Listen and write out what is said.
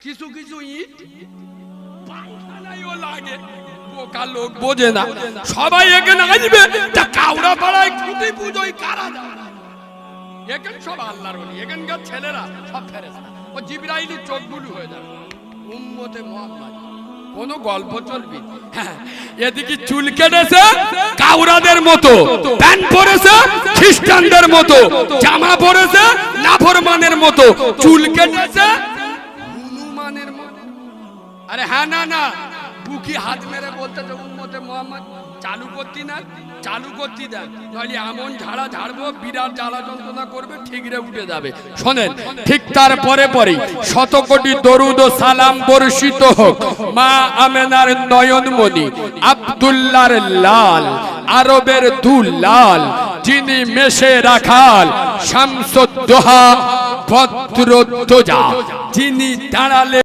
কিছু কিছু ইট পায়খানায়ও লাগে। বোকা লোক বোঝে না, সবাই এখানে আসবে তা কাউরা পাড়ায় খুঁটি পুজোয় কারা যাবে? এখানে সব আল্লাহর ওলি, এখানকার ছেলেরা সব ফেরেশতা। ও জিবরাইলের চোখগুলো হয়ে যাবে উম্মতে মুহাম্মদ। কোন গল্প চলবে? হ্যাঁ, এদিকে চুল কেটেছে কাউরাদের মতো, প্যান্ট পরেছে খ্রিস্টানদের মতো, জামা পরেছে নাফরমানের মতো, চুল কেটেছে হনুমানের মতো। আরে হ্যাঁ, না না, বুকি হাত মেরে বলতে তো উম্মতে মুহাম্মদ চালু করতি না, চালু করতি দেন, নইলে এমন ঝাড়া ঝাড়বো বিরাট জ্বালা যন্ত্রণা করবে, ঠিকরে উঠে যাবে। শোনেন, ঠিক তার পরে পরে শত কোটি দরুদ ও সালাম বর্ষিত হোক মা আমেনার নয়নমণি আব্দুল্লাহর লাল, আরবের দুলাল, যিনি মেষে রাখাল, শামসুদ্দোহা বদ্রুদ্দোজা, যিনি দাঁড়ালে